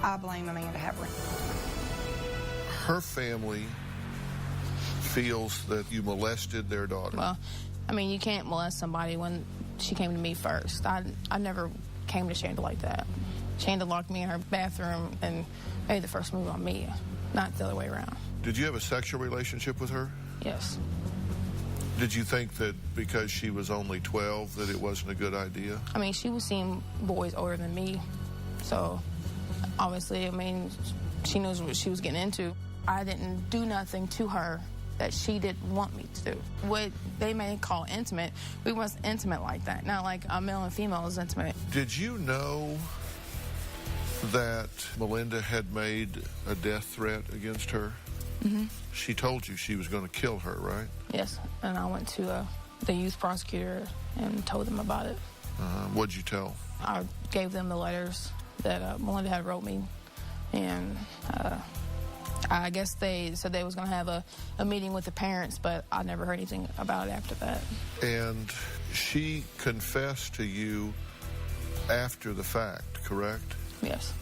I blame Amanda Hearvin. Her family feels that you molested their daughter. Well, I mean, you can't molest somebody when she came to me first. I never came to Shanda like that. Shanda locked me in her bathroom and made the first move on me, not the other way around. Did you have a sexual relationship with her? Yes. Did you think that because she was only 12 that it wasn't a good idea? I mean, she was seeing boys older than me, so obviously, I mean, she knows what she was getting into. I didn't do nothing to her that she didn't want me to do. What they may call intimate, we wasn't intimate like that. Not like a male and female is intimate. Did you know that Melinda had made a death threat against her? Mm-hmm. She told you she was going to kill her, right? Yes, and I went to the youth prosecutor and told them about it. What'd you tell? I gave them the letters that Melinda had wrote me, and I guess they said they was going to have a meeting with the parents, but I never heard anything about it after that. And she confessed to you after the fact, correct? Yes.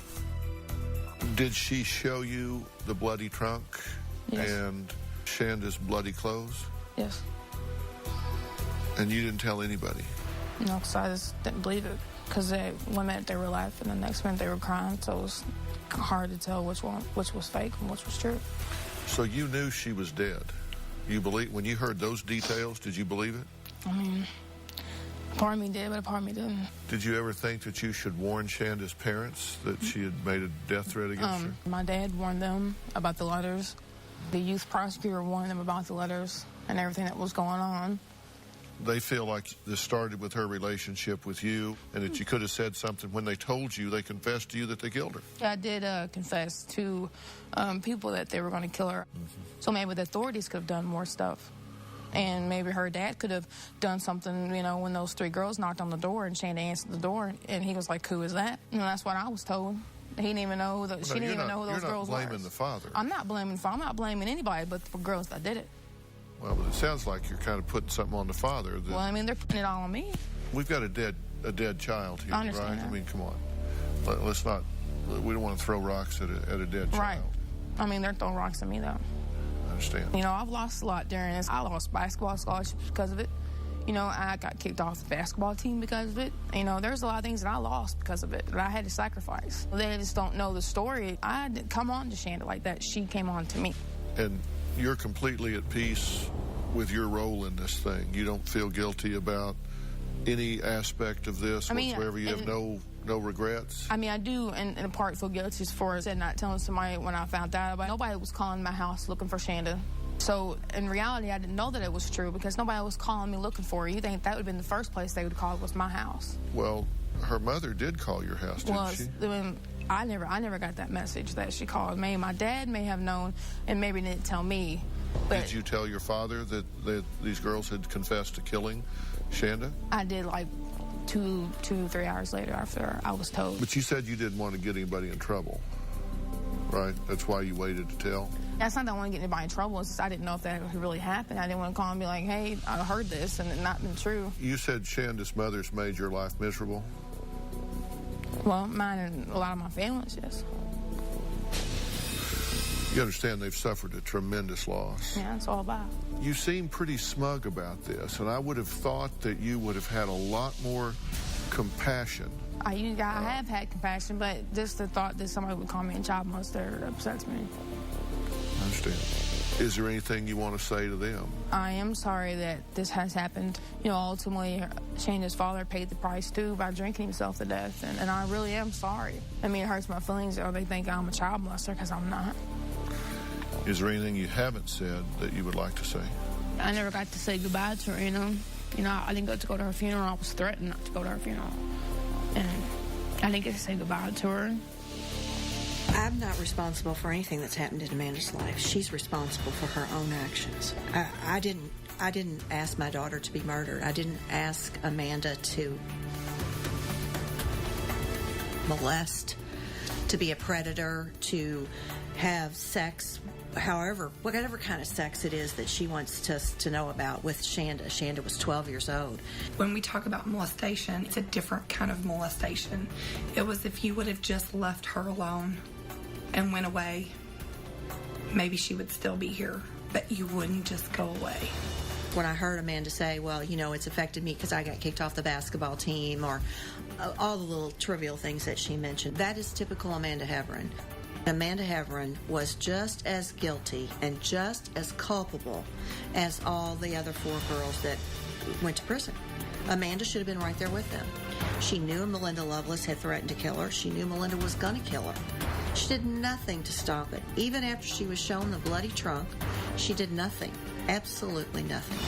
Did she show you the bloody trunk? Yes. And Shanda's bloody clothes? Yes. And you didn't tell anybody? No, because I just didn't believe it. Because one minute they were laughing, and the next minute they were crying, so it was hard to tell which was fake and which was true. So you knew she was dead? When you heard those details, did you believe it? I mean, part of me did, but a part of me didn't. Did you ever think that you should warn Shanda's parents that she had made a death threat against her? My dad warned them about the letters. The youth prosecutor warned them about the letters and everything that was going on. They feel like this started with her relationship with you and that you could have said something. When they told you, they confessed to you that they killed her. Yeah, I did confess to people that they were going to kill her. Mm-hmm. So maybe the authorities could have done more stuff. And maybe her dad could have done something, you know, when those three girls knocked on the door and Shanda answered the door, and he was like, "Who is that?" And that's what I was told. He didn't even know that. She didn't even know who those girls were. You're not blaming the father. I'm not blaming the father. I'm not blaming anybody but the girls that did it. Well, but it sounds like you're kind of putting something on the father. Well, I mean, they're putting it all on me. We've got a dead child here, I understand right? that. I mean, come on. Let's not. We don't want to throw rocks at a dead child. Right. I mean, they're throwing rocks at me, though. I understand. You know, I've lost a lot during this. I lost basketball scholarships because of it. You know, I got kicked off the basketball team because of it. You know, there's a lot of things that I lost because of it that I had to sacrifice. They just don't know the story. I didn't come on to Shanda like that. She came on to me. And you're completely at peace with your role in this thing. You don't feel guilty about any aspect of this whatsoever. You have no regrets? I mean, I do, and in part feel guilty for not telling somebody when I found out about it. Nobody was calling my house looking for Shanda. So, in reality, I didn't know that it was true because nobody was calling me looking for her. You think that would have been the first place they would call was my house. Well, her mother did call your house, didn't she? I never got that message that she called me. My dad may have known and maybe didn't tell me. But did you tell your father that these girls had confessed to killing Shanda? I did, like 3 hours later after I was told. But you said you didn't want to get anybody in trouble, right? That's why you waited to tell? That's not that I want to get anybody in trouble. It's just I didn't know if that really happened. I didn't want to call and be like, "Hey, I heard this," and it not been true. You said Shanda's mother's made your life miserable? Well, mine and a lot of my family's, yes. You understand they've suffered a tremendous loss. Yeah, that's all about. You seem pretty smug about this, and I would have thought that you would have had a lot more compassion. I have had compassion, but just the thought that somebody would call me a child molester upsets me. I understand. Is there anything you want to say to them? I am sorry that this has happened. You know, ultimately, Shanda's father paid the price, too, by drinking himself to death, and I really am sorry. I mean, it hurts my feelings, or they think I'm a child molester, because I'm not. Is there anything you haven't said that you would like to say? I never got to say goodbye to her, you know. I didn't get to go to her funeral. I was threatened not to go to her funeral. And I didn't get to say goodbye to her. I'm not responsible for anything that's happened in Amanda's life. She's responsible for her own actions. I didn't ask my daughter to be murdered. I didn't ask Amanda to molest, to be a predator, to have sex However, whatever kind of sex it is that she wants us to know about with Shanda. Shanda was 12 years old. When we talk about molestation, it's a different kind of molestation. It was if you would have just left her alone and went away, maybe she would still be here, but you wouldn't just go away. When I heard Amanda say, well, you know, it's affected me because I got kicked off the basketball team, or all the little trivial things that she mentioned, that is typical Amanda Hearvin. Amanda Hearvin was just as guilty and just as culpable as all the other 4 girls that went to prison. Amanda should have been right there with them. She knew Melinda Lovelace had threatened to kill her. She knew Melinda was going to kill her. She did nothing to stop it. Even after she was shown the bloody trunk, she did nothing. Absolutely nothing.